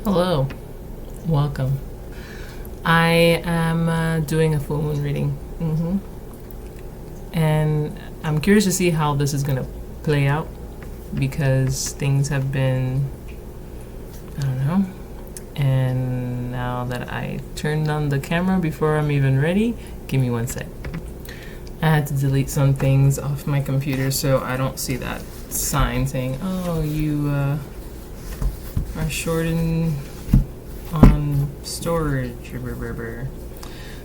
Hello, welcome. I am doing a full moon reading, and I'm curious to see how this is gonna play out because things have been, I don't know. And now that I turned on the camera before I'm even ready, give me one sec. I had to delete some things off my computer so I don't see that sign saying, "Oh, you are short on storage."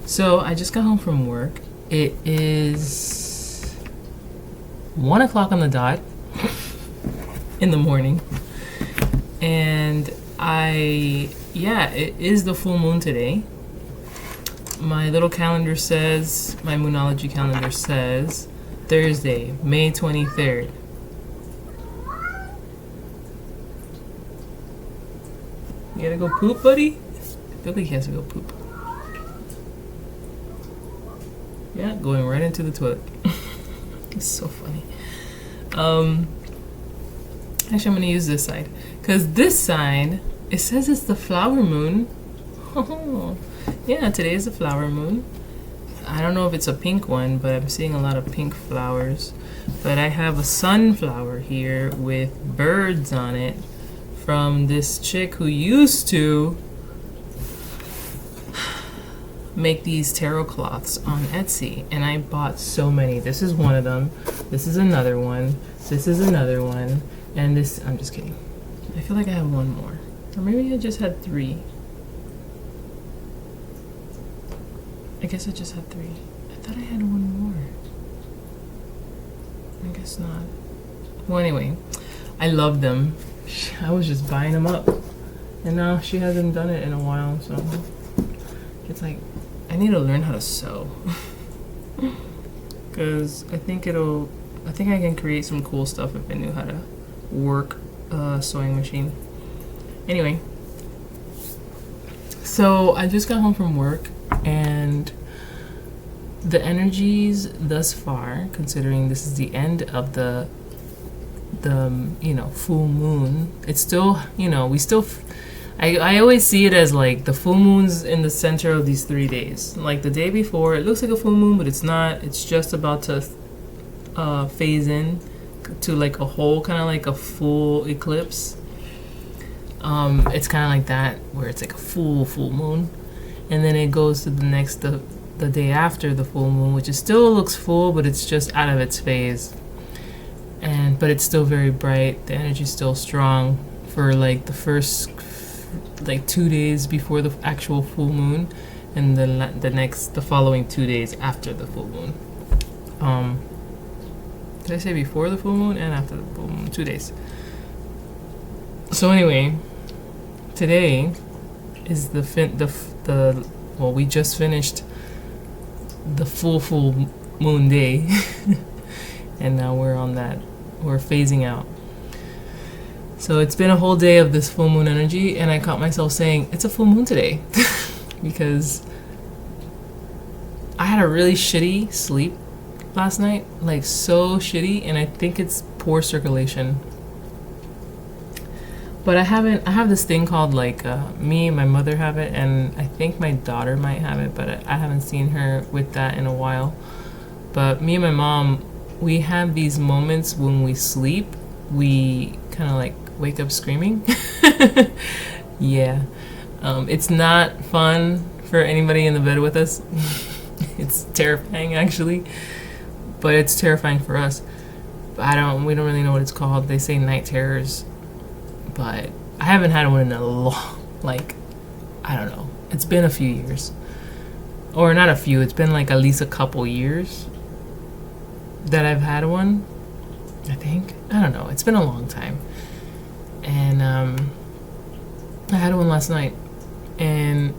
So I just got home from work. It is 1 o'clock on the dot in the morning, and it is the full moon today. My little calendar says, my Moonology calendar says, Thursday, May 23rd. You gotta go poop, buddy? I feel like he has to go poop. Yeah, going right into the toilet. It's so funny. Actually, I'm gonna use this side. Because this side, it says it's the flower moon. Oh, yeah, today is the flower moon. I don't know if it's a pink one, but I'm seeing a lot of pink flowers. But I have a sunflower here with birds on it from this chick who used to make these tarot cloths on Etsy, and I bought so many. This is one of them. This is another one. This is another one. And this, I'm just kidding. I feel like I have one more. Or maybe I just had 3. I guess I just had 3. I thought I had one more. I guess not. Well, anyway, I love them. I was just buying them up. And now she hasn't done it in a while, so it's like, I need to learn how to sew. Because I think I can create some cool stuff if I knew how to work a sewing machine. Anyway, so I just got home from work, and the energies thus far, considering this is the end of the full moon, it's still, I always see it as like the full moon's in the center of these 3 days. Like the day before, it looks like a full moon, but it's not. It's just about to phase in to like a whole, kind of like a full eclipse. It's kind of like that, where it's like a full moon, and then it goes to the day after the full moon, which still looks full, but it's just out of its phase. But it's still very bright. The energy's still strong for like the first 2 days before the actual full moon, and then the following 2 days after the full moon. Did I say before the full moon and after the full moon? 2 days. So anyway, today is we just finished the full moon day, and now we're phasing out. So it's been a whole day of this full moon energy, and I caught myself saying, it's a full moon today, because I had a really shitty sleep last night, like so shitty, and I think it's poor circulation. But I have this thing called me and my mother have it, and I think my daughter might have it, but I haven't seen her with that in a while. But me and my mom, we have these moments when we sleep, we kind of like wake up screaming. Yeah. It's not fun for anybody in the bed with us. It's terrifying, actually, but it's terrifying for us. We don't really know what it's called. They say night terrors, but I haven't had one in a long, I don't know. It's been a few years. Or not a few, it's been like at least a couple years that I've had one, I think. I don't know. It's been a long time. And I had one last night, and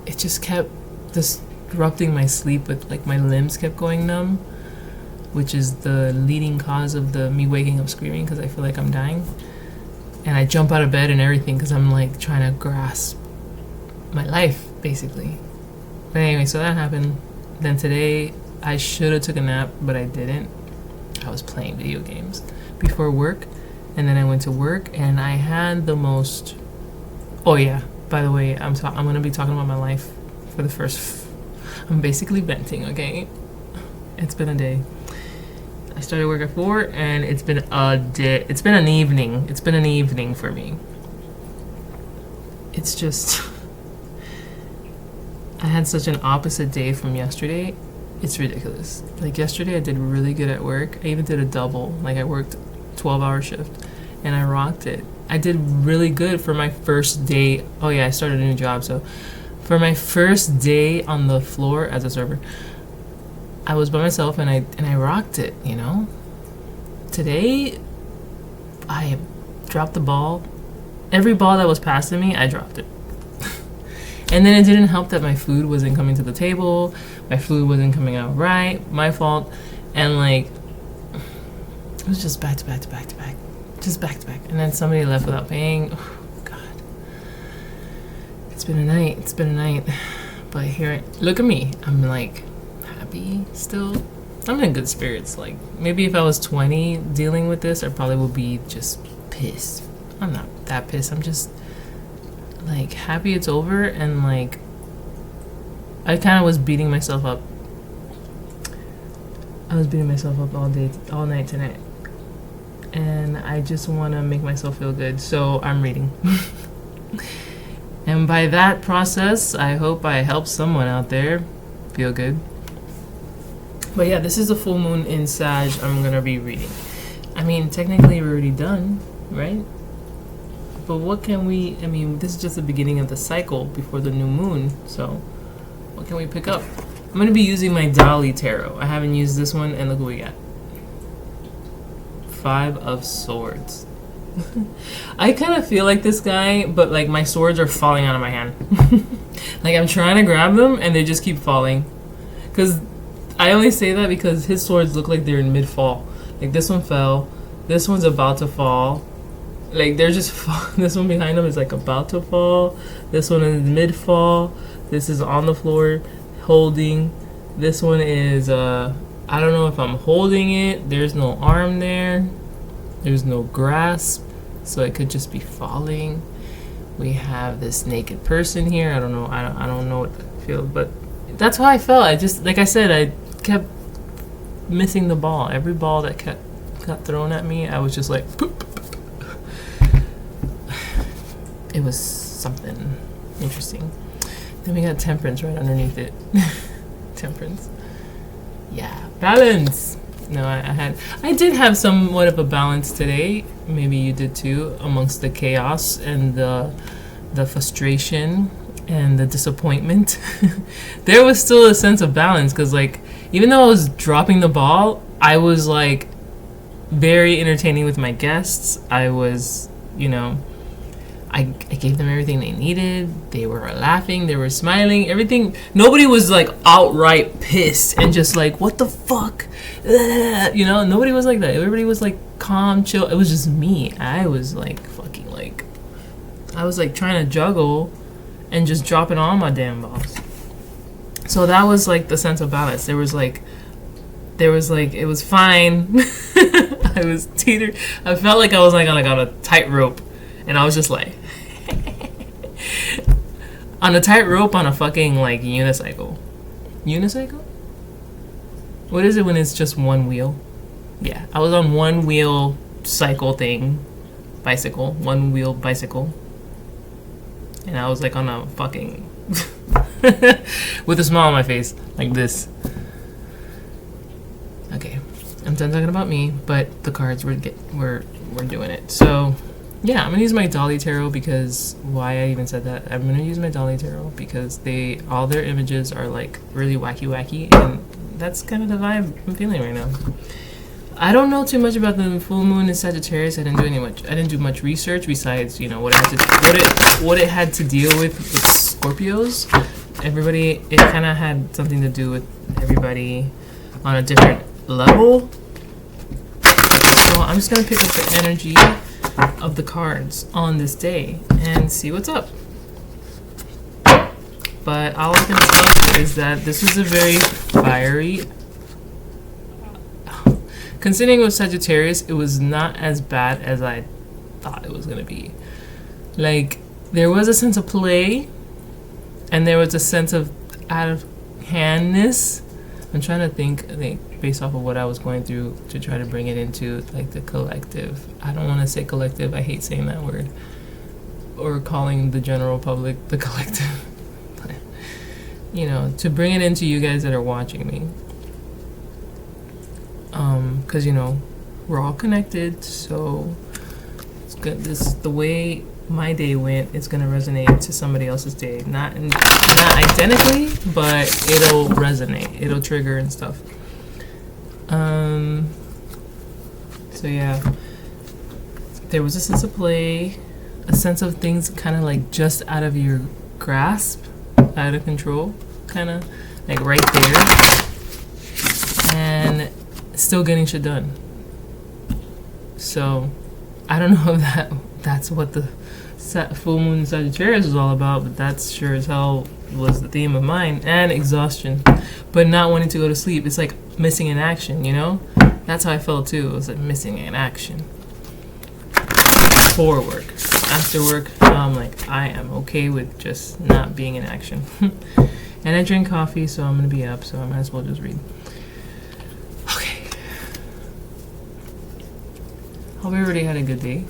it just kept disrupting my sleep with my limbs kept going numb, which is the leading cause of me waking up screaming because I feel like I'm dying. And I jump out of bed and everything because I'm trying to grasp my life, basically. But anyway, so that happened. Then today I should have took a nap, but I didn't. I was playing video games before work, and then I went to work, and I had the most Oh yeah. By the way, I'm gonna be talking about my life for the I'm basically venting. Okay. It's been a day. I started work at 4, and it's been a day. It's been an evening. It's been an evening for me. It's just I had such an opposite day from yesterday. It's ridiculous. Like yesterday I did really good at work. I even did a double. Like I worked 12-hour shift and I rocked it. I did really good for my first day. Oh yeah, I started a new job, so for my first day on the floor as a server, I was by myself and I rocked it, you know? Today I dropped the ball. Every ball that was passed to me, I dropped it. And then it didn't help that my food wasn't coming to the table. My food wasn't coming out right. My fault. And like, it was just back to back to back to back. Just back to back. And then somebody left without paying. Oh, God. It's been a night. It's been a night. But here, look at me. I'm like happy still. I'm in good spirits. Like, maybe if I was 20 dealing with this, I probably would be just pissed. I'm not that pissed. I'm just like happy it's over, and like I kind of was beating myself up. I was beating myself up all night tonight, and I just want to make myself feel good, so I'm reading. And by that process, I hope I help someone out there feel good. But yeah, this is the full moon in Sag. I'm gonna be reading. I mean, technically we're already done, right? But what can we, I mean, this is just the beginning of the cycle before the new moon, so what can we pick up? I'm going to be using my Dolly Tarot. I haven't used this one, and look what we got. 5 of Swords. I kind of feel like this guy, but like my swords are falling out of my hand. Like I'm trying to grab them, and they just keep falling. Because I only say that because his swords look like they're in mid-fall. Like this one fell, this one's about to fall. Like they're just this one behind them is like about to fall. This one is mid fall. This is on the floor holding. This one is I don't know if I'm holding it. There's no arm there. There's no grasp, so it could just be falling. We have this naked person here. I don't know. I don't know what to feel, but that's how I felt. I just, like I said, I kept missing the ball. Every ball that got thrown at me, I was just like poop. It was something interesting. Then we got Temperance right underneath it. Temperance. Yeah. Balance. No, I did have somewhat of a balance today. Maybe you did too, amongst the chaos and the frustration and the disappointment. There was still a sense of balance, because like, even though I was dropping the ball, I was like very entertaining with my guests. I was, you know, I gave them everything they needed. They were laughing, they were smiling, everything. Nobody was like outright pissed and just like, what the fuck? You know, nobody was like that. Everybody was like calm, chill. It was just me. I was like fucking like, I was like trying to juggle and just dropping all my damn balls. So that was like the sense of balance. There was like, it was fine. I was teeter. I felt like I was like on a tightrope. And I was just like, on a tightrope on a fucking like unicycle. Unicycle? What is it when it's just one wheel? Yeah, I was on one wheel cycle thing. Bicycle. One wheel bicycle. And I was like on a fucking with a smile on my face. Like this. Okay. I'm done talking about me, but the cards we're doing it. So yeah, I'm gonna use my Dolly Tarot, because why I even said that. I'm gonna use my Dolly Tarot because all their images are like really wacky, and that's kind of the vibe I'm feeling right now. I don't know too much about the full moon in Sagittarius. I didn't do much research besides, you know, what it had to deal with Scorpios. It kind of had something to do with everybody on a different level. So I'm just gonna pick up the energy of the cards on this day and see what's up. But all I can tell you is that this is a very fiery, considering with Sagittarius, it was not as bad as I thought it was gonna be. Like, there was a sense of play, and there was a sense of out of handness. I'm trying to think, like, based off of what I was going through to try to bring it into like the collective. I don't want to say collective. I hate saying that word, or calling the general public the collective. You know, to bring it into you guys that are watching me. Because you know, we're all connected, so it's good. This the way my day went. It's gonna resonate to somebody else's day, not identically, but it'll resonate. It'll trigger and stuff. So yeah, there was a sense of play, a sense of things kind of like just out of your grasp, out of control, kind of like right there, and still getting shit done. So I don't know if that's what the full moon Sagittarius was all about, but that's sure as hell was the theme of mine. And exhaustion, but not wanting to go to sleep. It's like missing in action, you know? That's how I felt too. It was like missing in action. Before work. After work, I'm like, I am okay with just not being in action. And I drink coffee, so I'm gonna be up, so I might as well just read. Okay. Hope everybody had a good day.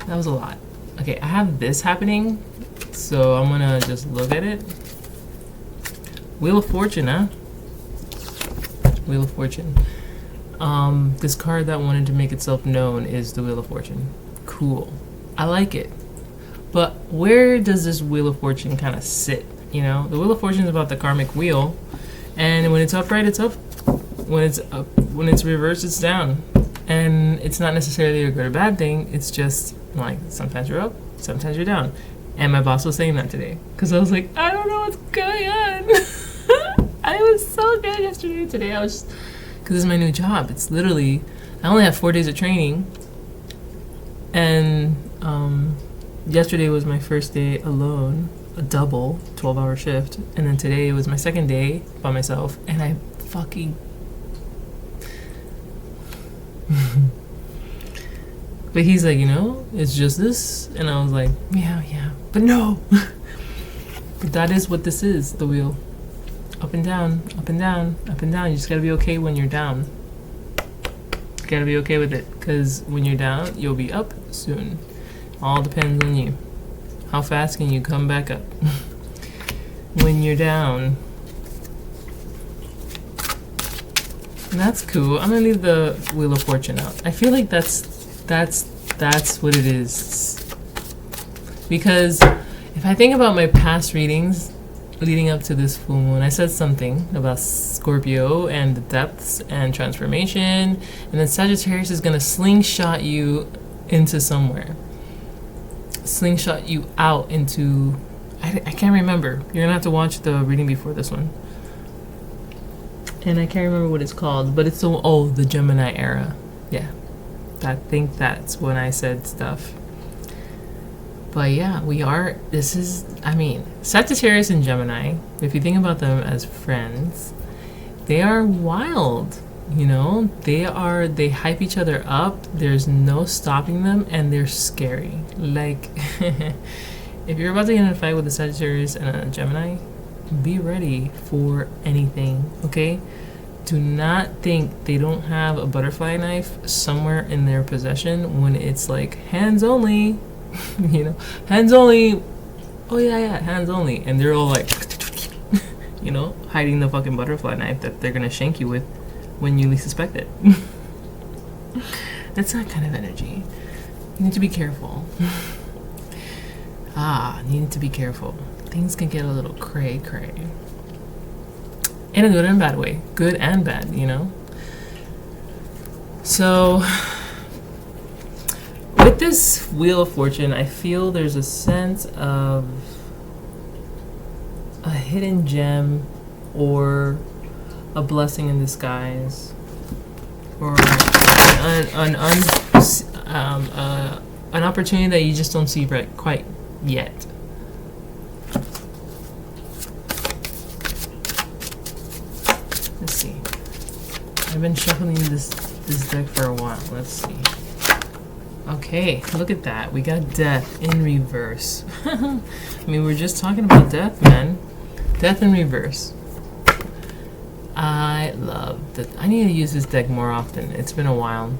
That was a lot. Okay, I have this happening, so I'm gonna just look at it. Wheel of Fortune, huh? Wheel of Fortune. This card that wanted to make itself known is the Wheel of Fortune. Cool. I like it. But where does this Wheel of Fortune kind of sit? You know, the Wheel of Fortune is about the karmic wheel, and when it's upright, it's up. When it's up, when it's reversed, it's down. And it's not necessarily a good or bad thing. It's just like sometimes you're up, sometimes you're down. And my boss was saying that today because I was like, I don't know what's going on. I was so good yesterday and today. I was just, because this is my new job. It's literally, I only have 4 days of training. And yesterday was my first day alone, a double 12-hour shift. And then today was my second day by myself. And I fucking... But he's like, you know, it's just this. And I was like, yeah. But no. But that is what this is, the wheel. Up and down, up and down, up and down. You just gotta be okay when you're down. You gotta be okay with it. Because when you're down, you'll be up soon. All depends on you. How fast can you come back up? When you're down. And that's cool. I'm gonna leave the Wheel of Fortune out. I feel like that's what it is. Because if I think about my past readings leading up to this full moon, I said something about Scorpio and the depths and transformation, and then Sagittarius is gonna slingshot you into somewhere. Slingshot you out into, I can't remember. You're gonna have to watch the reading before this one. And I can't remember what it's called, but it's the Gemini era. Yeah. I think that's when I said stuff. But yeah, Sagittarius and Gemini, if you think about them as friends, they are wild, you know? They hype each other up, there's no stopping them, and they're scary. Like, if you're about to get in a fight with a Sagittarius and a Gemini, be ready for anything, okay? Do not think they don't have a butterfly knife somewhere in their possession when it's like hands only, you know, hands only. Oh yeah, hands only. And they're all like, you know, hiding the fucking butterfly knife that they're gonna shank you with when you least suspect it. That's that kind of energy. You need to be careful. You need to be careful. Things can get a little cray. In a good and bad way. Good and bad, you know? So, with this Wheel of Fortune, I feel there's a sense of a hidden gem or a blessing in disguise or an opportunity that you just don't see quite yet. Let's see. I've been shuffling this this deck for a while. Let's see. Okay, look at that. We got death in reverse. I mean, we're just talking about death, man. Death in reverse. I love that. I need to use this deck more often. It's been a while.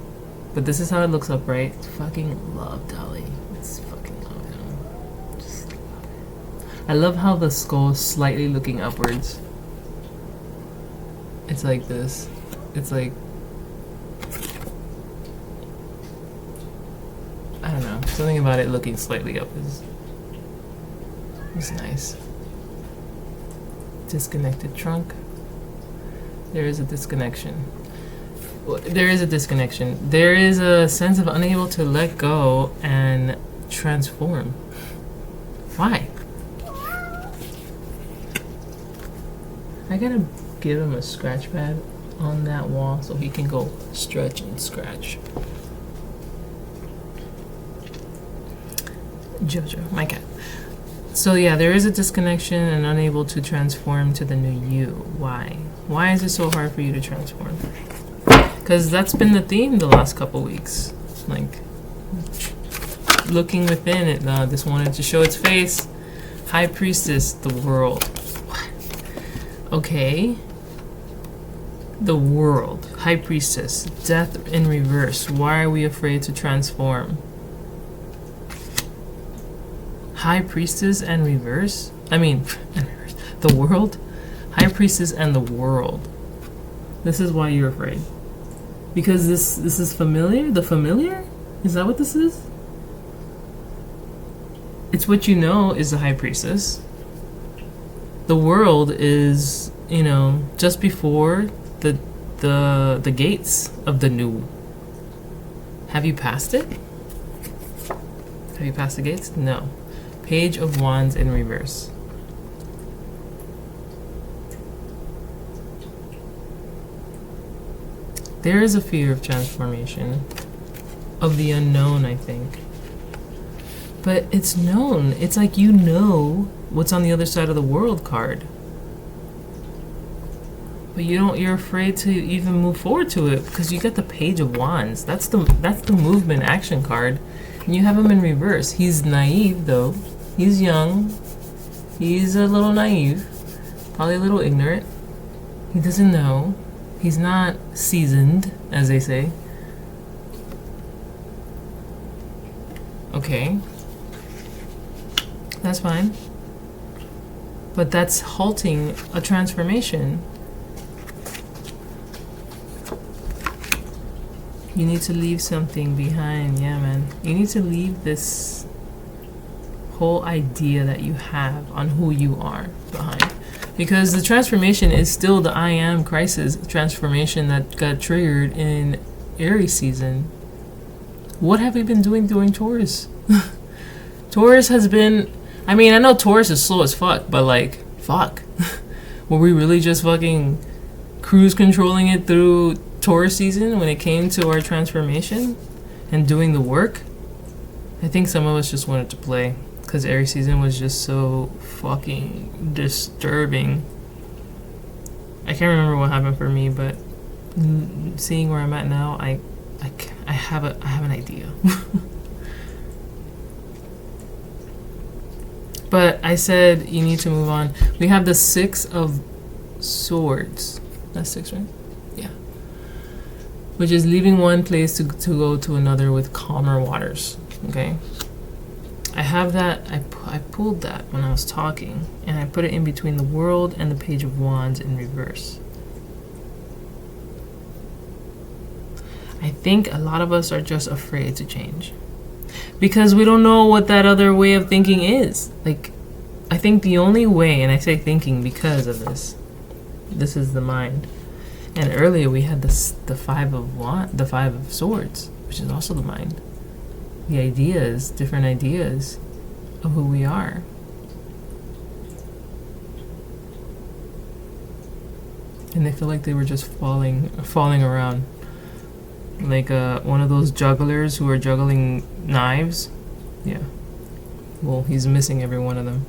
But this is how it looks upright. Fucking love Dolly. It's fucking love him. Just love it. I love how the skull is slightly looking upwards. It's like this. It's like, I don't know. Something about it looking slightly up is nice. Disconnected trunk. There is a disconnection. There is a disconnection. There is a sense of unable to let go and transform. Why? I gotta give him a scratch pad on that wall so he can go stretch and scratch. Jojo, my cat. So yeah, there is a disconnection and unable to transform to the new you. Why? Why is it so hard for you to transform? Because that's been the theme the last couple weeks. Like, looking within it, this wanted to show its face. High Priestess, the world. What? Okay. The world. High Priestess. Death in reverse. Why are we afraid to transform? High Priestess and reverse? I mean, the world? High Priestess and the world. This is why you're afraid. Because this is familiar? The familiar? Is that what this is? It's what you know is the High Priestess. The world is, you know, just before the gates of the new. Have you passed it? Have you passed the gates? No. Page of Wands in reverse. There is a fear of transformation, of the unknown, I think. But it's known. It's like you know what's on the other side of the world card. But you're afraid to even move forward to it because you get the Page of Wands. That's the movement action card. And you have him in reverse. He's naive though. He's young. He's a little naive. Probably a little ignorant. He doesn't know. He's not seasoned, as they say. Okay. That's fine. But that's halting a transformation. You need to leave something behind. Yeah, man. You need to leave this whole idea that you have on who you are behind. Because the transformation is still the I am crisis transformation that got triggered in Aries season. What have we been doing during Taurus? Taurus has been... I mean, I know Taurus is slow as fuck, but like, fuck. Were we really just fucking cruise controlling it through Taurus season when it came to our transformation and doing the work? I think some of us just wanted to play. Because Aries season was just so fucking disturbing. I can't remember what happened for me, but seeing where I'm at now, I have an idea. But I said you need to move on. We have the Six of Swords. That's six, right? Yeah. Which is leaving one place to go to another with calmer waters. Okay. I have that, I pulled that when I was talking, and I put it in between the World and the Page of Wands in reverse. I think a lot of us are just afraid to change. Because we don't know what that other way of thinking is. Like, I think the only way, and I say thinking because of this is the mind. And earlier we had the Five of Swords, which is also the mind. The ideas, different ideas of who we are. And they feel like they were just falling around. Like one of those jugglers who are juggling knives. Yeah. Well, he's missing every one of them.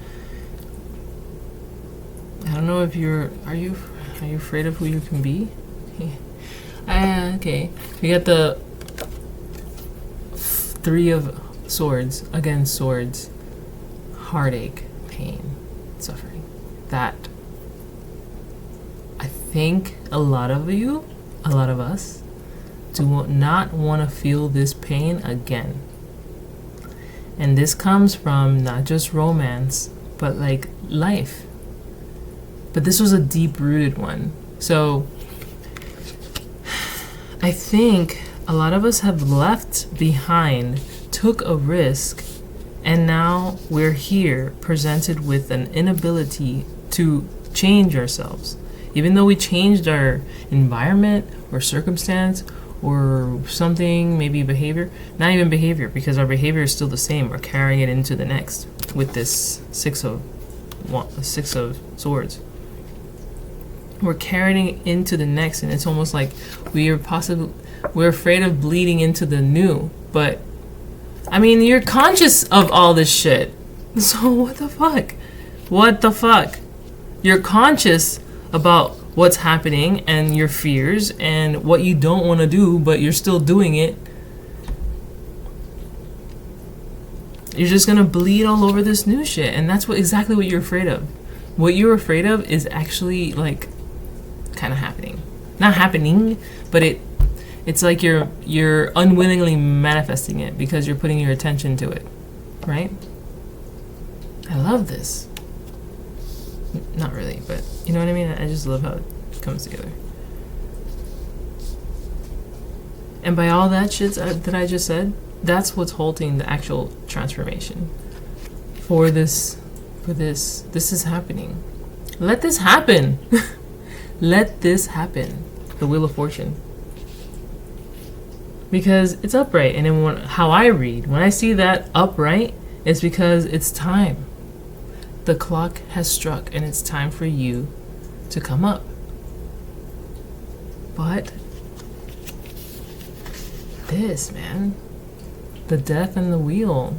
I don't know if are you afraid of who you can be? Okay. We got the Three of Swords. Again, swords. Heartache, pain, suffering. That. I think a lot of us, do not want to feel this pain again. And this comes from not just romance, but like life. But this was a deep-rooted one. So I think a lot of us have left behind, took a risk, and now we're here presented with an inability to change ourselves. Even though we changed our environment or circumstance or something, maybe behavior, not even behavior, because our behavior is still the same. We're carrying it into the next with this Six of Swords. We're carrying it into the next, and it's almost like we're afraid of bleeding into the new. But I mean, you're conscious of all this shit, so what the fuck? You're conscious about what's happening and your fears and what you don't want to do, but you're still doing it. You're just gonna bleed all over this new shit, and that's exactly what you're afraid of. What you're afraid of is actually like kind of happening. Not happening, but it's like you're unwillingly manifesting it because you're putting your attention to it, right? I love this. Not really, but you know what I mean? I just love how it comes together. And by all that shit that I just said, that's what's halting the actual transformation. This is happening. Let this happen. Let this happen. The Wheel of Fortune. Because it's upright, and then how I read, when I see that upright, it's because it's time. The clock has struck, and it's time for you to come up. But this, man, the Death and the Wheel,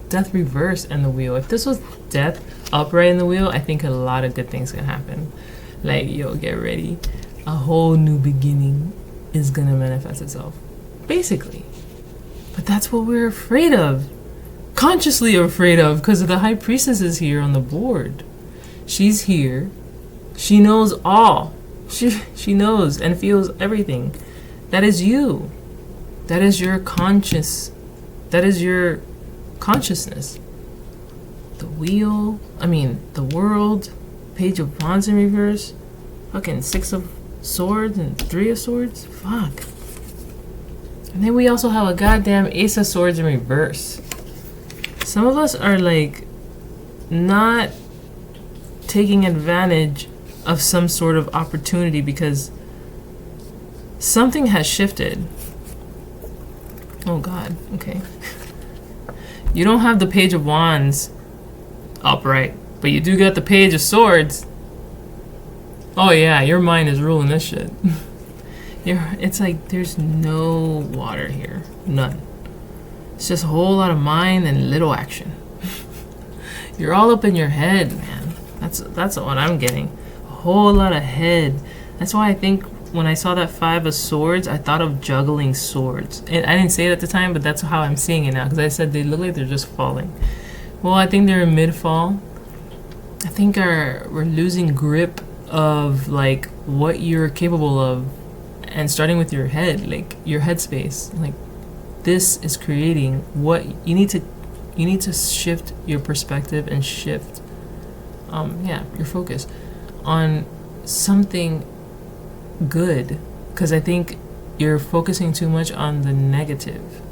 Death reverse and the Wheel. If this was Death upright in the Wheel, I think a lot of good things can happen. Like, yo, get ready. A whole new beginning is gonna manifest itself. Basically. But that's what we're afraid of. Consciously afraid of, because the High Priestess is here on the board. She's here. She knows all. She knows and feels everything. That is you. That is your conscious. That is your consciousness. The world, Page of Wands in reverse, fucking Six of Swords and Three of Swords. Fuck. And then we also have a goddamn Ace of Swords in reverse. Some of us are like not taking advantage of some sort of opportunity because something has shifted. Oh God, okay. You don't have the Page of Wands upright, but you do get the Page of Swords. Oh yeah, your mind is ruling this shit. It's like there's no water here. None. It's just a whole lot of mind and little action. You're all up in your head, man. That's what I'm getting. A whole lot of head. That's why I think when I saw that Five of Swords, I thought of juggling swords. And I didn't say it at the time, but that's how I'm seeing it now. Because I said they look like they're just falling. Well, I think they're in mid-fall. I think we're losing grip of like what you're capable of, and starting with your head, like your headspace. Like this is creating what you need to shift your perspective and shift your focus on something good, because I think you're focusing too much on the negative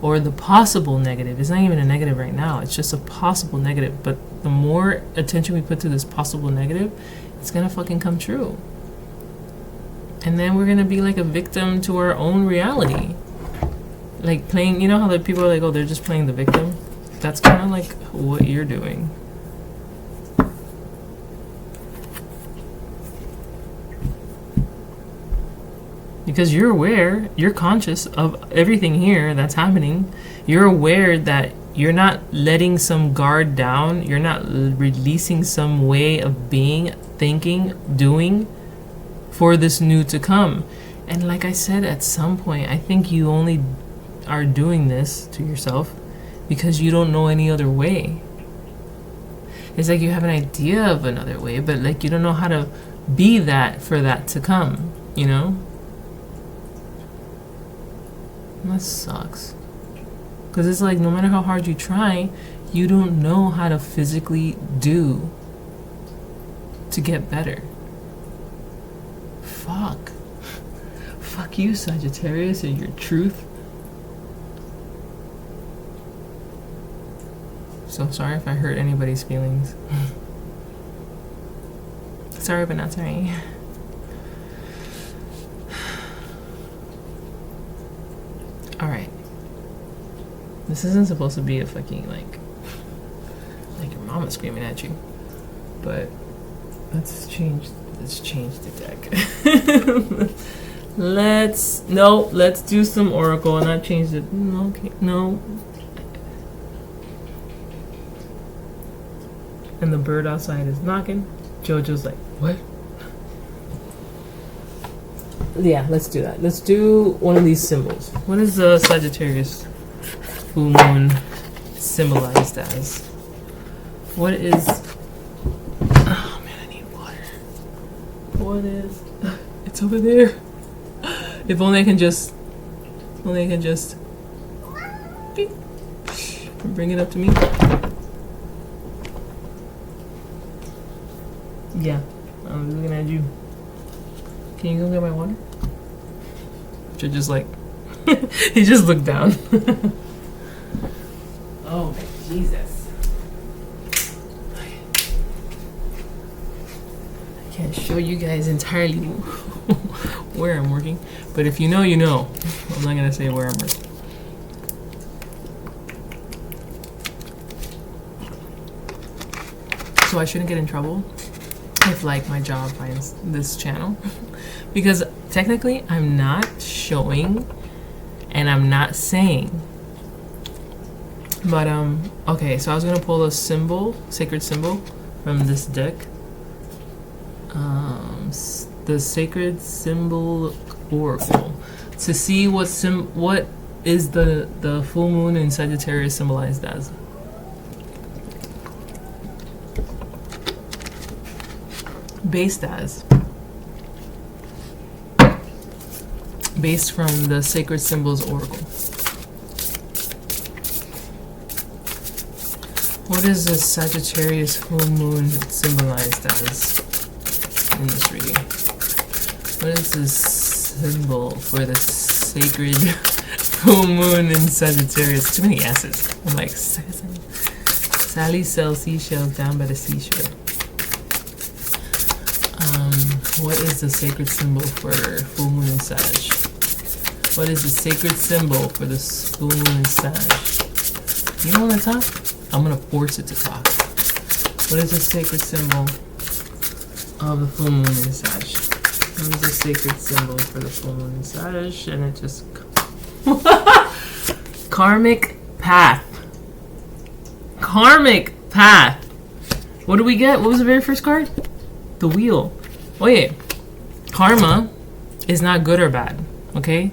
or the possible negative. It's not even a negative right now, it's just a possible negative, but the more attention we put to this possible negative, it's gonna fucking come true. And then we're gonna be like a victim to our own reality. Like playing, you know how the people are like, oh, they're just playing the victim? That's kind of like what you're doing. Because you're aware, you're conscious of everything here that's happening. You're aware that you're not letting some guard down. You're not releasing some way of being, thinking, doing for this new to come. And like I said, at some point, I think you only are doing this to yourself because you don't know any other way. It's like you have an idea of another way, but like you don't know how to be that for that to come, you know? And that sucks. Because it's like no matter how hard you try, you don't know how to physically do to get better. Fuck. Fuck you, Sagittarius, and your truth. So sorry if I hurt anybody's feelings. Sorry, but not sorry. Alright. This isn't supposed to be a fucking, like your mama screaming at you. But let's change the deck. Let's do some oracle and not change it. No, okay, no. And the bird outside is knocking. Jojo's like, what? Yeah, let's do that. Let's do one of these symbols. What is the Sagittarius full moon symbolized as? What is... Oh man, I need water. What is... It's over there. If only I can just... Beep. Bring it up to me. Yeah, I'm looking at you. Can you go get my water? Should just like... He just looked down. Oh my Jesus. I can't show you guys entirely where I'm working, but if you know, you know. I'm not gonna say where I'm working. So I shouldn't get in trouble if like my job finds this channel because technically I'm not showing and I'm not saying, but okay, so I was gonna pull a symbol, sacred symbol from this deck, the sacred symbol oracle, to see what is the full moon in Sagittarius symbolized as. Based from the Sacred Symbols Oracle. What is the Sagittarius full moon symbolized as in this reading? What is the symbol for the sacred full moon in Sagittarius? Too many S's. I'm like, Sally sells seashells down by the seashore. What is the sacred symbol for full moon in Sag? What is the sacred symbol for the full moon in Sag? You don't want to talk? I'm going to force it to talk. What is the sacred symbol of the full moon in Sag? What is the sacred symbol for the full moon in Sag? And it just... Karmic path. Karmic path. What do we get? What was the very first card? The wheel. Oh yeah, karma is not good or bad, okay?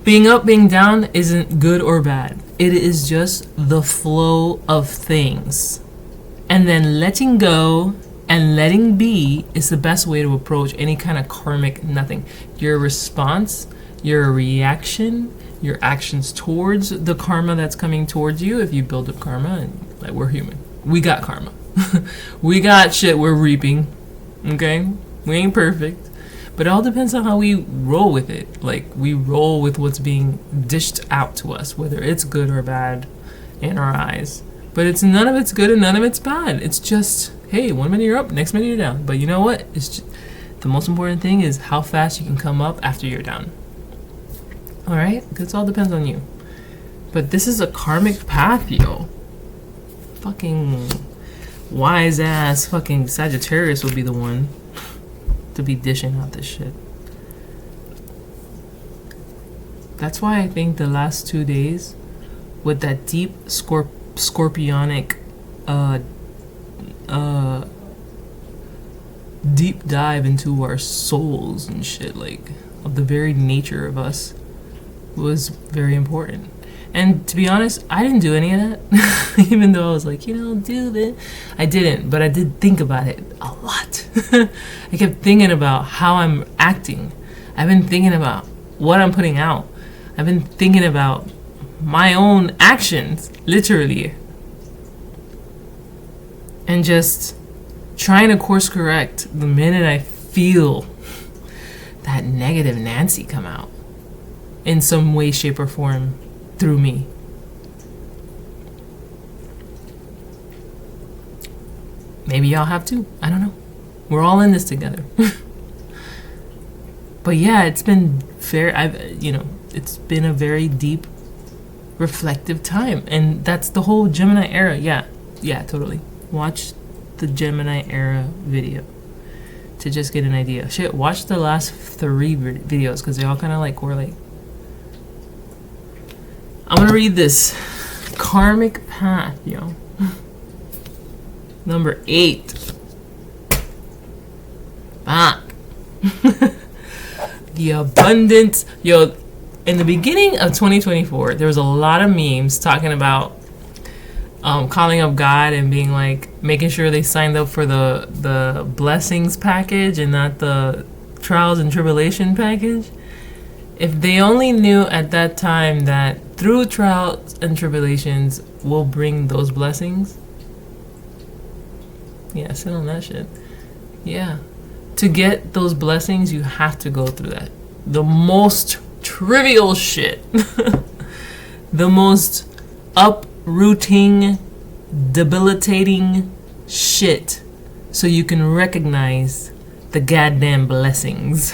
Being up, being down isn't good or bad. It is just the flow of things. And then letting go and letting be is the best way to approach any kind of karmic nothing. Your response, your reaction, your actions towards the karma that's coming towards you, if you build up karma, and like we're human. We got karma. We got shit we're reaping. Okay, we ain't perfect, but it all depends on how we roll with it. Like we roll with what's being dished out to us, whether it's good or bad in our eyes. But it's none of it's good and none of it's bad. It's just, hey, 1 minute you're up, next minute you're down. But you know what? It's just, the most important thing is how fast you can come up after you're down. All right, this all depends on you. But this is a karmic path, yo. Fucking wise ass fucking Sagittarius will be the one to be dishing out this shit. That's why I think the last 2 days with that deep scorpionic deep dive into our souls and shit, like of the very nature of us was very important. And to be honest, I didn't do any of that. Even though I was like, do this. I didn't, but I did think about it a lot. I kept thinking about how I'm acting. I've been thinking about what I'm putting out. I've been thinking about my own actions, literally. And just trying to course correct the minute I feel that negative Nancy come out in some way, shape, or form through me. Maybe y'all have too. I don't know. We're all in this together. But yeah, it's been it's been a very deep, reflective time, and that's the whole Gemini era. Yeah, totally. Watch the Gemini era video to just get an idea. Shit, watch the last 3 videos because they all kind of like correlate. I'm gonna read this karmic path, yo. Number 8. Fuck. The abundance, yo. In the beginning of 2024, there was a lot of memes talking about calling up God and being like, making sure they signed up for the blessings package and not the trials and tribulation package. If they only knew at that time that through trials and tribulations will bring those blessings. Yeah, sit on that shit. Yeah. To get those blessings, you have to go through that. The most trivial shit. The most uprooting, debilitating shit. So you can recognize the goddamn blessings.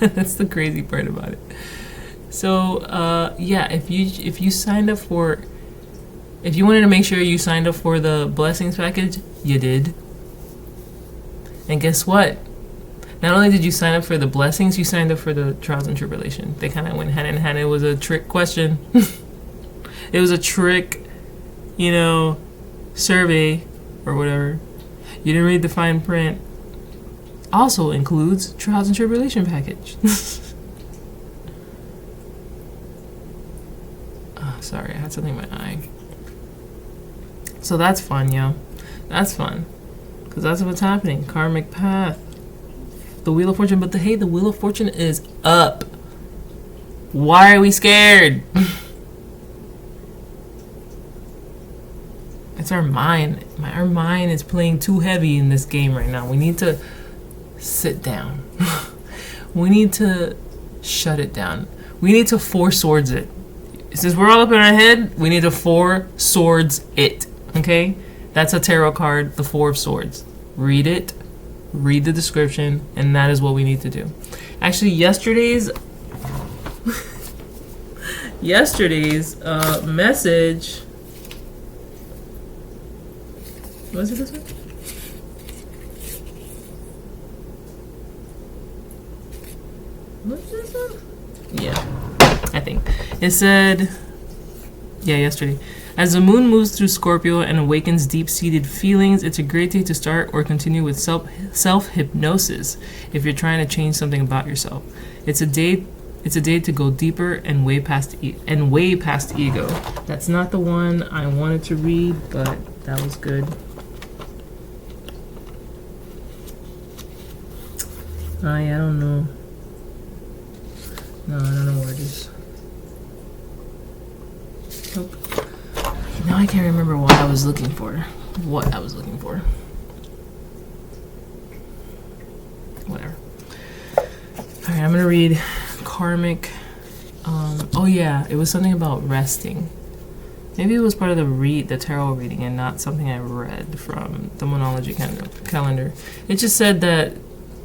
That's the crazy part about it. So yeah, if you signed up for, if you wanted to make sure you signed up for the blessings package, you did. And guess what? Not only did you sign up for the blessings, you signed up for the trials and tribulation. They kind of went hand in hand. It was a trick question. It was a trick, survey or whatever. You didn't read the fine print. Also includes trials and tribulation package. Oh, sorry, I had something in my eye. So that's fun, yo. That's fun. Because that's what's happening. Karmic path. The Wheel of Fortune. But the Wheel of Fortune is up. Why are we scared? It's our mind. Our mind is playing too heavy in this game right now. We need to sit down. We need to shut it down. We need to 4 swords it. Since we're all up in our head, we need to 4 swords it. Okay? That's a tarot card, the 4 of Swords. Read it, read the description, and that is what we need to do. Actually, yesterday's message. Was it this one? Was this one? Yeah, I think. It said, yesterday. As the moon moves through Scorpio and awakens deep-seated feelings, it's a great day to start or continue with self-hypnosis if you're trying to change something about yourself. It's a day to go deeper and way past ego. That's not the one I wanted to read, but that was good. I don't know. No, I don't know where it is. Nope. Now I can't remember what I was looking for. Whatever. Alright, I'm gonna read karmic. Oh yeah, it was something about resting. Maybe it was part of the tarot reading and not something I read from the Monology calendar. It just said that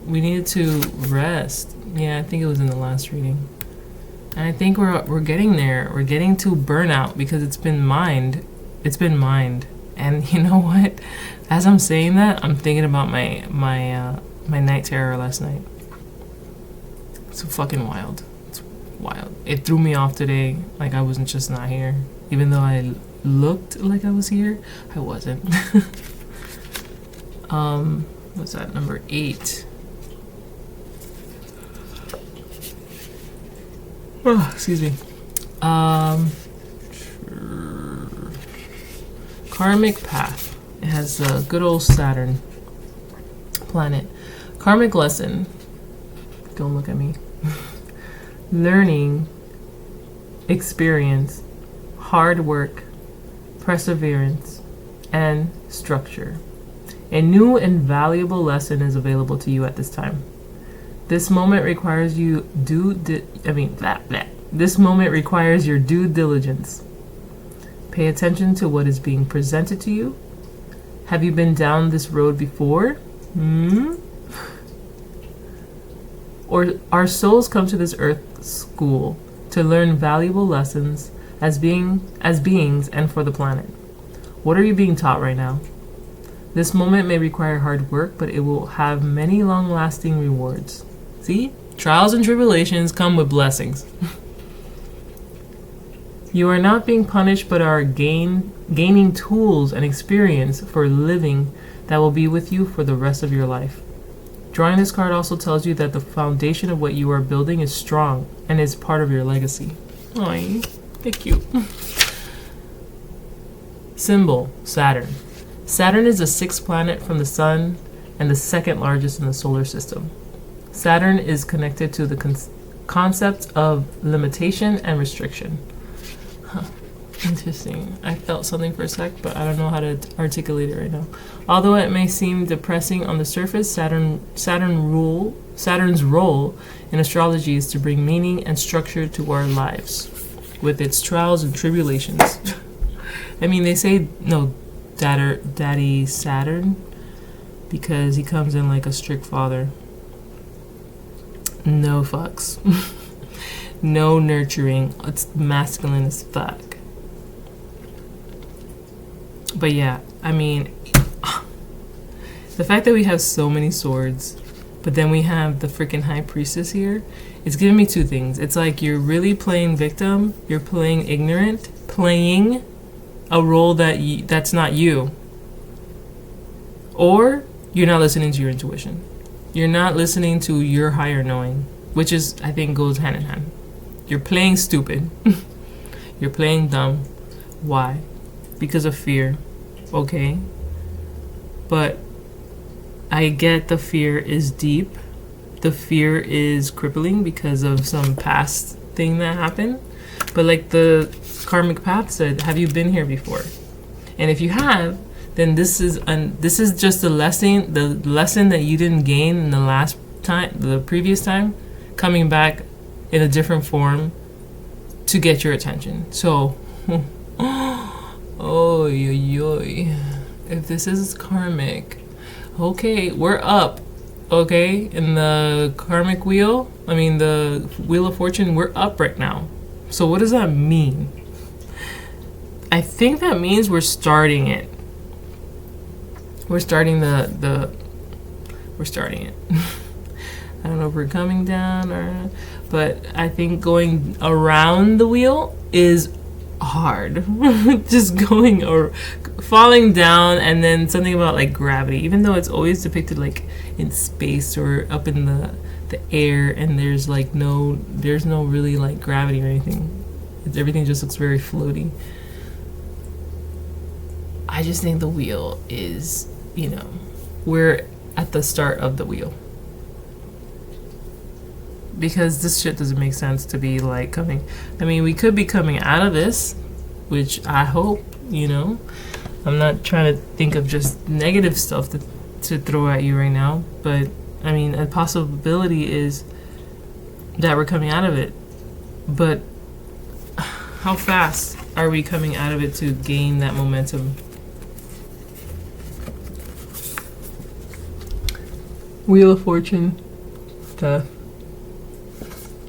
we needed to rest. Yeah, I think it was in the last reading. And I think we're getting there. We're getting to burnout because it's been mined. And you know what? As I'm saying that, I'm thinking about my night terror last night. It's fucking wild. It's wild. It threw me off today. Like I wasn't just not here. Even though I looked like I was here, I wasn't. What's that? Number 8. Oh, excuse me. Um, Karmic path. It has a good old Saturn planet. Karmic lesson. Don't look at me. Learning, experience, hard work, perseverance, and structure. A new and valuable lesson is available to you at this time. This moment requires you This moment requires your due diligence. Pay attention to what is being presented to you. Have you been down this road before? Or our souls come to this earth school to learn valuable lessons as beings and for the planet. What are you being taught right now? This moment may require hard work, but it will have many long-lasting rewards. See? Trials and tribulations come with blessings. You are not being punished, but are gaining tools and experience for living that will be with you for the rest of your life. Drawing this card also tells you that the foundation of what you are building is strong and is part of your legacy. Aw, they're cute. Symbol, Saturn. Saturn is the sixth planet from the Sun and the second largest in the solar system. Saturn is connected to the concept of limitation and restriction. Huh. Interesting. I felt something for a sec, but I don't know how to articulate it right now. Although it may seem depressing on the surface, Saturn's role in astrology is to bring meaning and structure to our lives, with its trials and tribulations. I mean, they say no, Daddy Saturn, because he comes in like a strict father. No fucks. No nurturing. It's masculine as fuck. But yeah, I mean, the fact that we have so many swords, but then we have the freaking high priestess here, it's giving me two things. It's like you're really playing victim, you're playing ignorant, playing a role that's not you. Or you're not listening to your intuition. You're not listening to your higher knowing, which is, I think, goes hand in hand. You're playing stupid. You're playing dumb. Why? Because of fear. Okay? But I get the fear is deep. The fear is crippling because of some past thing that happened. But like the karmic path said, have you been here before? And if you have, then this is just the lesson that you didn't gain in the previous time, coming back in a different form to get your attention. So, oh, if this is karmic, okay, we're up. Okay, in the karmic wheel, the wheel of fortune, we're up right now. So what does that mean? I think that means we're starting it. We're starting we're starting it. I don't know if we're coming down or, but I think going around the wheel is hard. Just going or falling down, and then something about like gravity, even though it's always depicted like in space or up in the air, and there's no really like gravity or anything. Everything just looks very floaty. I just think the wheel is, we're at the start of the wheel. Because this shit doesn't make sense to be like coming. We could be coming out of this, which I hope, I'm not trying to think of just negative stuff to throw at you right now. But, a possibility is that we're coming out of it. But how fast are we coming out of it to gain that momentum? Wheel of Fortune, death,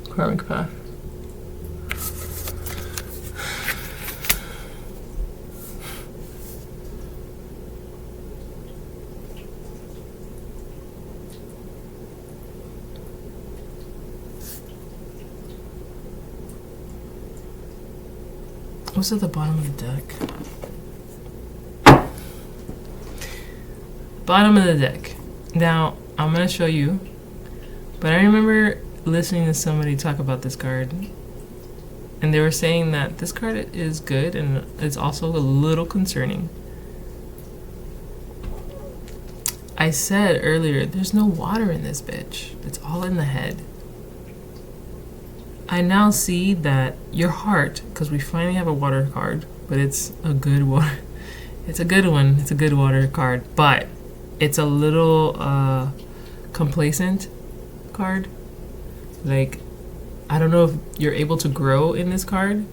karmic path. What's at the bottom of the deck? Bottom of the deck. Now, I'm going to show you, but I remember listening to somebody talk about this card, And they were saying that this card is good and it's also a little concerning. I said earlier, there's no water in this bitch. It's all in the head. I now see that your heart, because we finally have a water card, but it's a good water. It's a good one. It's a good water card, but it's a little complacent card. Like, I don't know if you're able to grow in this card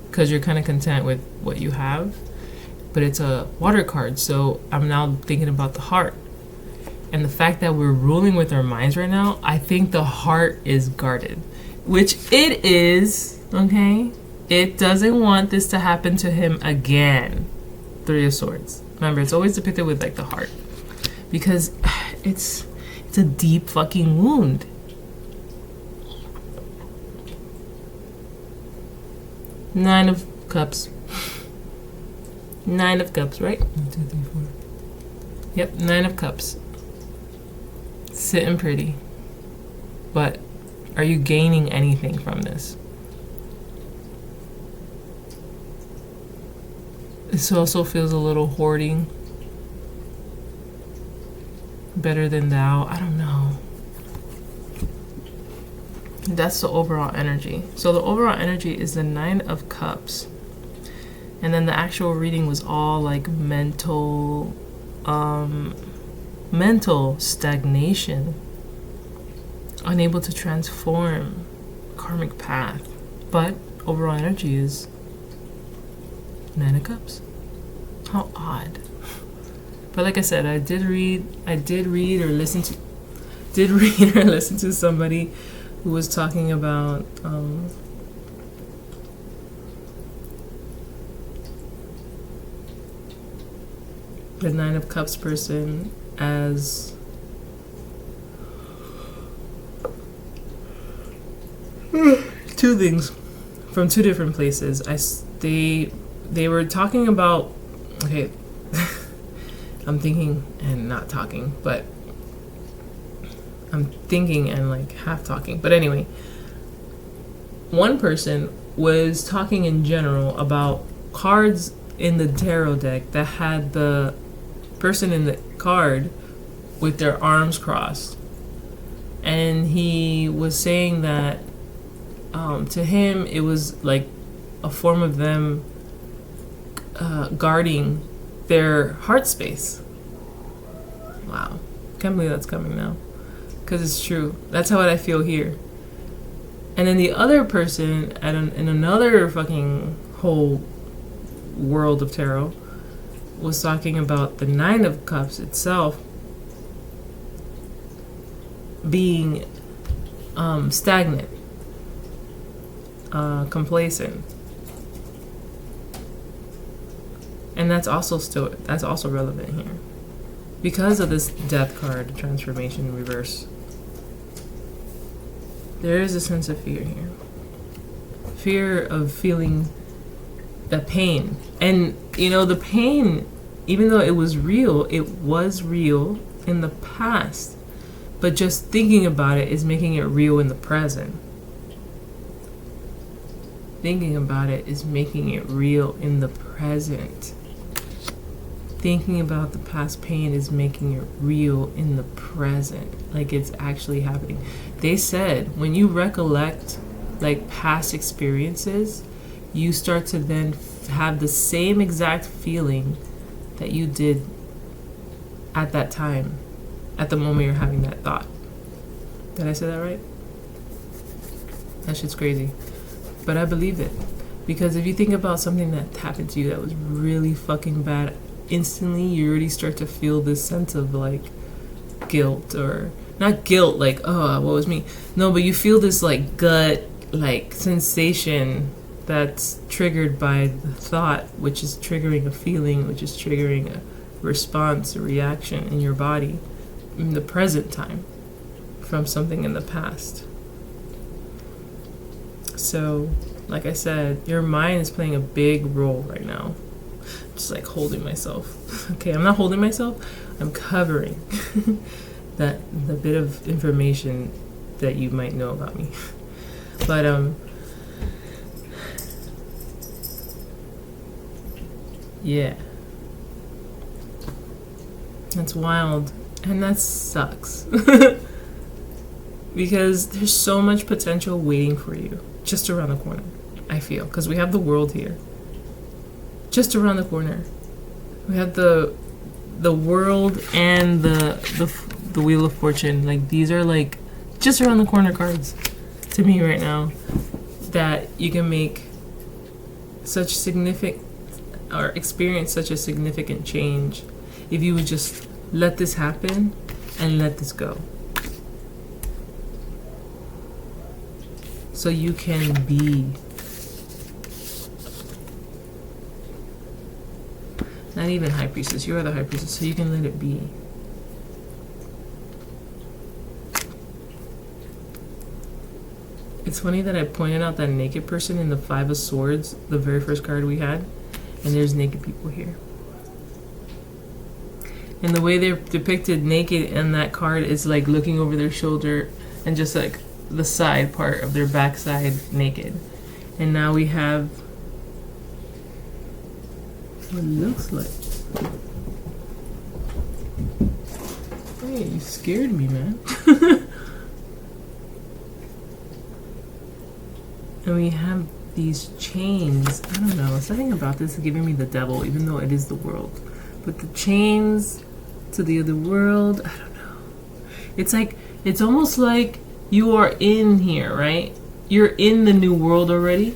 because you're kind of content with what you have, but it's a water card. So I'm now thinking about the heart. And the fact that we're ruling with our minds right now, I think the heart is guarded, which it is, okay? It doesn't want this to happen to him again. Three of Swords. Remember, it's always depicted with like the heart because it's a deep fucking wound. Nine of Cups. Nine of Cups, right? 1, 2, 3, 4. Yep, Nine of Cups. Sitting pretty. But are you gaining anything from this? This also feels a little hoarding. Better than thou. I don't know. That's the overall energy. So the overall energy is the Nine of Cups. And then the actual reading was all like mental stagnation, unable to transform karmic path. But overall energy is Nine of Cups. How odd. But like I said, I did read or listen to somebody who was talking about the Nine of Cups person as two things from two different places. They were talking about, okay, I'm thinking and not talking, but I'm thinking and like half talking. But anyway, one person was talking in general about cards in the tarot deck that had the person in the card with their arms crossed. And he was saying that to him it was like a form of them guarding their heart space. Wow. Can't believe that's coming now. Because it's true. That's how I feel here. And then the other person in another fucking whole world of tarot was talking about the Nine of Cups itself being stagnant, complacent. And that's also relevant here. Because of this Death card, transformation in reverse, there is a sense of fear here. Fear of feeling the pain. And, you know, the pain, even though it was real in the past. But just thinking about it is making it real in the present. Thinking about it is making it real in the present. Thinking about the past pain is making it real in the present, like it's actually happening. They said when you recollect like past experiences, you start to then have the same exact feeling that you did at that time, at the moment you're having that thought. Did I say that right? That shit's crazy. But I believe it. Because if you think about something that happened to you that was really fucking bad, instantly you already start to feel this sense of like guilt, or not guilt like, oh, what was me? No, but you feel this like gut like sensation that's triggered by the thought, which is triggering a feeling, which is triggering a response, a reaction in your body in the present time from something in the past. So, like I said, your mind is playing a big role right now. Just like holding myself. Okay, I'm not holding myself. I'm covering the bit of information that you might know about me. But Yeah. That's wild. And that sucks. Because there's so much potential waiting for you just around the corner, I feel. Because we have the world here. Just around the corner. We have the world and the Wheel of Fortune. Like, these are like just around the corner cards to me right now, that you can make such significant or experience such a significant change if you would just let this happen and let this go. So you can be. Not even High Priestess, you are the High Priestess, so you can let it be. It's funny that I pointed out that naked person in the Five of Swords, the very first card we had, and there's naked people here. And the way they're depicted naked in that card is like looking over their shoulder and just like the side part of their backside naked. And now we have what it looks like. Hey, you scared me, man. And we have these chains. I don't know. Something about this is giving me the devil, even though it is the world. But the chains to the other world, I don't know. It's like, it's almost like you are in here, right? You're in the new world already,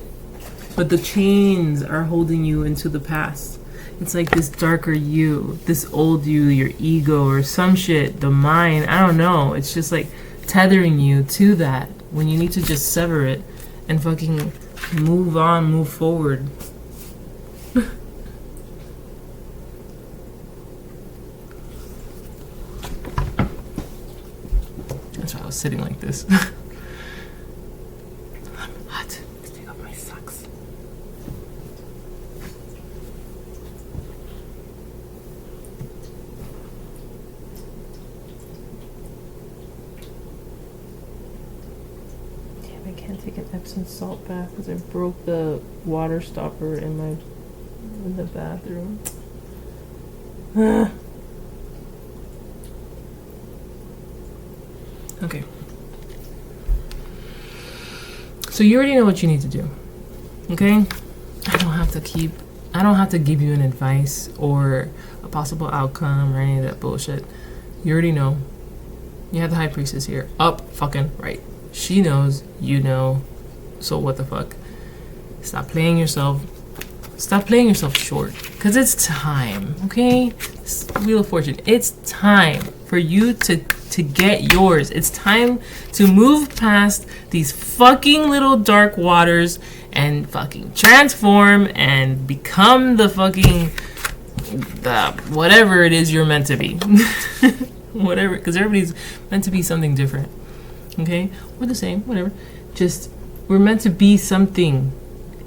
but the chains are holding you into the past. It's like this darker you, this old you, your ego or some shit, the mind, I don't know. It's just like tethering you to that when you need to just sever it and fucking move on, move forward. That's why I was sitting like this. I'm hot. Let's take off my socks. Damn, I can't take an Epsom salt bath because I broke the water stopper in the bathroom. Okay. So you already know what you need to do. Okay? I don't have to give you an advice or a possible outcome or any of that bullshit. You already know. You have the High Priestess here. Up fucking right. She knows, you know. So what the fuck? Stop playing yourself short. Because it's time, okay? Wheel of Fortune. It's time for you to get yours. It's time to move past these fucking little dark waters and fucking transform and become the fucking whatever it is you're meant to be. Whatever, because everybody's meant to be something different. Okay? We're the same, whatever. Just, we're meant to be something.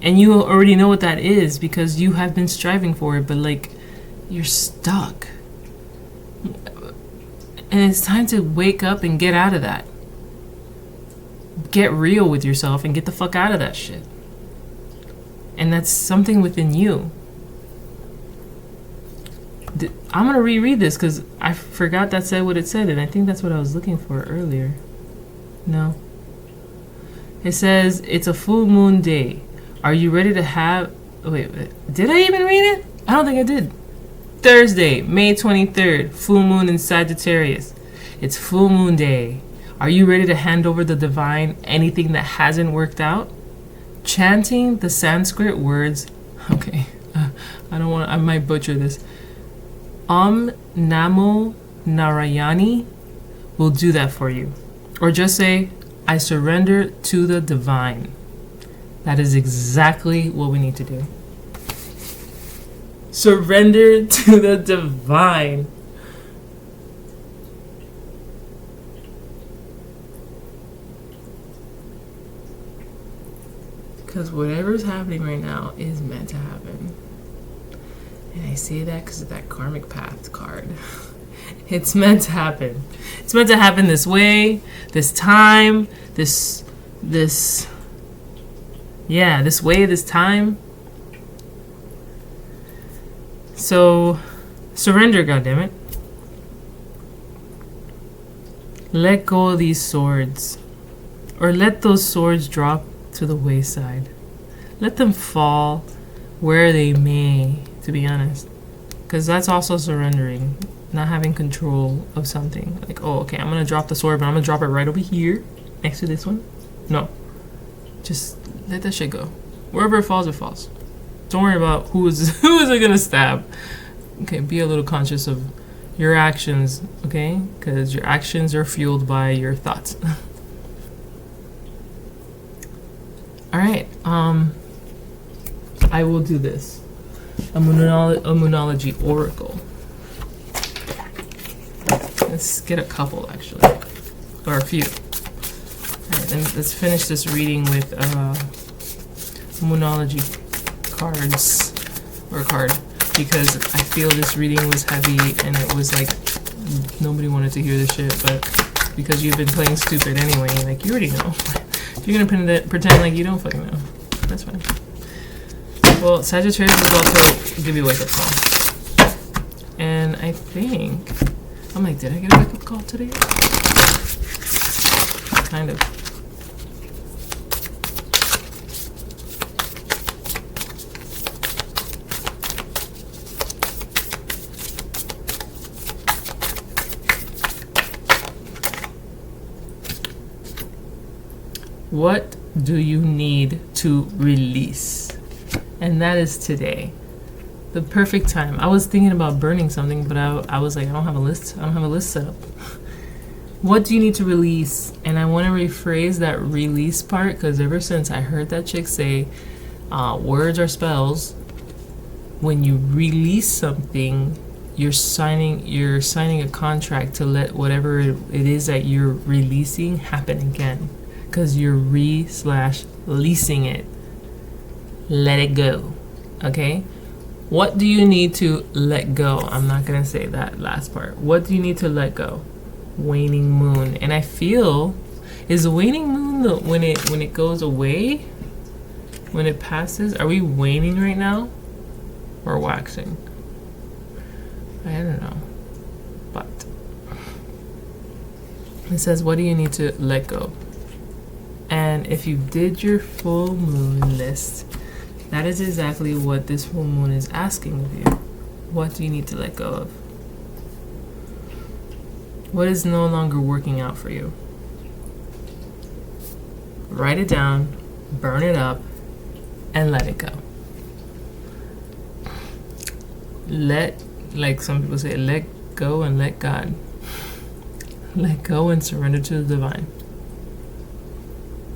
And you already know what that is because you have been striving for it, but like, you're stuck. And it's time to wake up and get out of that. Get real with yourself and get the fuck out of that shit. And that's something within you. I'm going to reread this because I forgot that said what it said, and I think that's what I was looking for earlier. No. It says, it's a full moon day. Are you ready to have... Wait, did I even read it? I don't think I did. Thursday, May 23rd, full moon in Sagittarius. It's full moon day. Are you ready to hand over the divine anything that hasn't worked out? Chanting the Sanskrit words... Okay, I might butcher this. Namo Narayani will do that for you. Or just say, I surrender to the divine. That is exactly what we need to do. Surrender to the divine. Because whatever's happening right now is meant to happen. And I say that because of that karmic path card. It's meant to happen. It's meant to happen this way, this time, this way, this time. So, surrender, goddammit. Let go of these swords. Or let those swords drop to the wayside. Let them fall where they may, to be honest. Because that's also surrendering. Not having control of something. Like, oh, okay, I'm going to drop the sword, but I'm going to drop it right over here. Next to this one. No. Just let that shit go. Wherever it falls, it falls. Don't worry about who is it going to stab. Okay, be a little conscious of your actions, okay? Because your actions are fueled by your thoughts. Alright, I will do this. A Moonology Oracle. Let's get a couple, actually. Or a few. Alright, then let's finish this reading with Moonology cards. Or card. Because I feel this reading was heavy and it was like nobody wanted to hear this shit, but because you've been playing stupid anyway, like you already know. You're gonna pretend like you don't fucking know. That's fine. Well, Sagittarius is about to give you a wake-up call. And I think... I'm like, did I get a wake-up call today? Kind of. What do you need to release? And that is today. The perfect time. I was thinking about burning something, but I was like, I don't have a list. I don't have a list set up. What do you need to release? And I want to rephrase that release part, because ever since I heard that chick say words are spells, when you release something, you're signing a contract to let whatever it is that you're releasing happen again. Because you're leasing it. Let it go. Okay? What do you need to let go? I'm not going to say that last part. What do you need to let go? Waning moon. And I feel, is the waning moon when it goes away? When it passes? Are we waning right now? Or waxing? I don't know. But it says, what do you need to let go? And if you did your full moon list, that is exactly what this full moon is asking of you. What do you need to let go of? What is no longer working out for you? Write it down, burn it up, and let it go. Like some people say, let go and let God. Let go and surrender to the divine.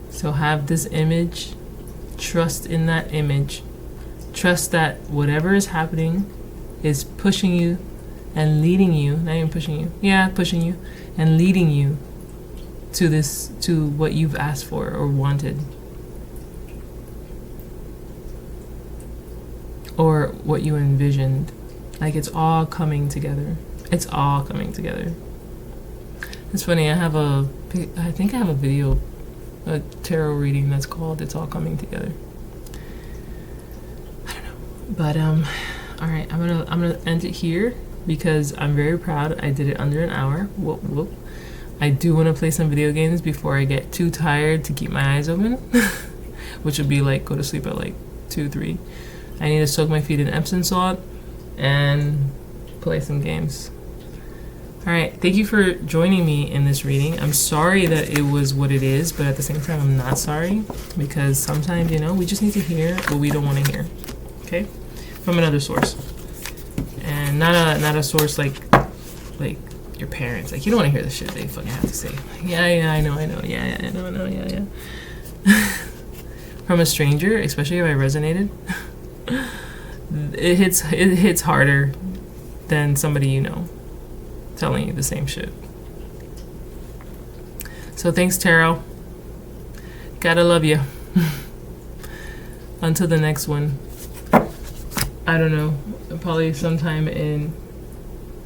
So have this image, trust in that image, trust that whatever is happening is pushing you and leading you, not even pushing you, pushing you and leading you to what you've asked for or wanted. Or what you envisioned. Like it's all coming together. It's all coming together. It's funny, I think I have a video, a tarot reading that's called It's All Coming Together. I don't know. But alright, I'm gonna end it here because I'm very proud. I did it under an hour. Whoop whoop. I do want to play some video games before I get too tired to keep my eyes open. Which would be like go to sleep at like 2, 3. I need to soak my feet in Epsom salt and play some games. Alright, thank you for joining me in this reading. I'm sorry that it was what it is, but at the same time I'm not sorry, because sometimes, we just need to hear what we don't want to hear. Okay? From another source. And not a source like your parents. Like you don't want to hear the shit they fucking have to say. Yeah, I know. Yeah. From a stranger, especially if I resonated, it hits harder than somebody you know telling you the same shit. So thanks, tarot. Gotta love you. Until the next one. I don't know. Probably sometime in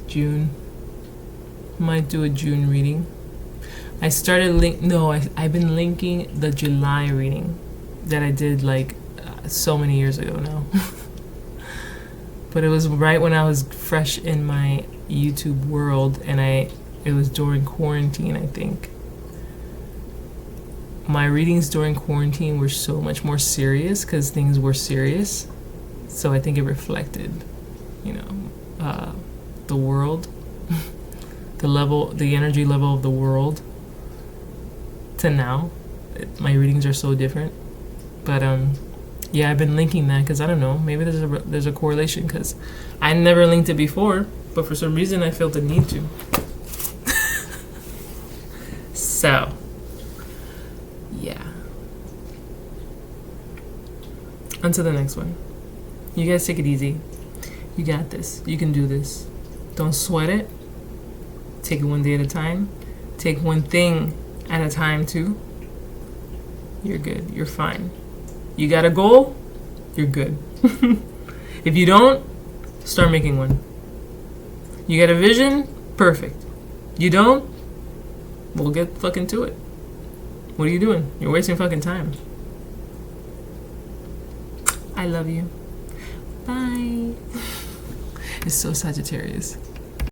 June. Might do a June reading. I started I've been linking the July reading that I did like so many years ago now. But it was right when I was fresh in my YouTube world, and it was during quarantine, I think. My readings during quarantine were so much more serious because things were serious. So I think it reflected, the world, the energy level of the world to now. My readings are so different. But yeah, I've been linking that because I don't know. Maybe there's a correlation because I never linked it before, but for some reason I felt the need to. So, yeah. On to the next one. You guys take it easy. You got this. You can do this. Don't sweat it. Take it one day at a time. Take one thing at a time too. You're good. You're fine. You got a goal? You're good. If you don't, start making one. You got a vision? Perfect. You don't? We'll get fucking to it. What are you doing? You're wasting fucking time. I love you. Bye. It's so Sagittarius.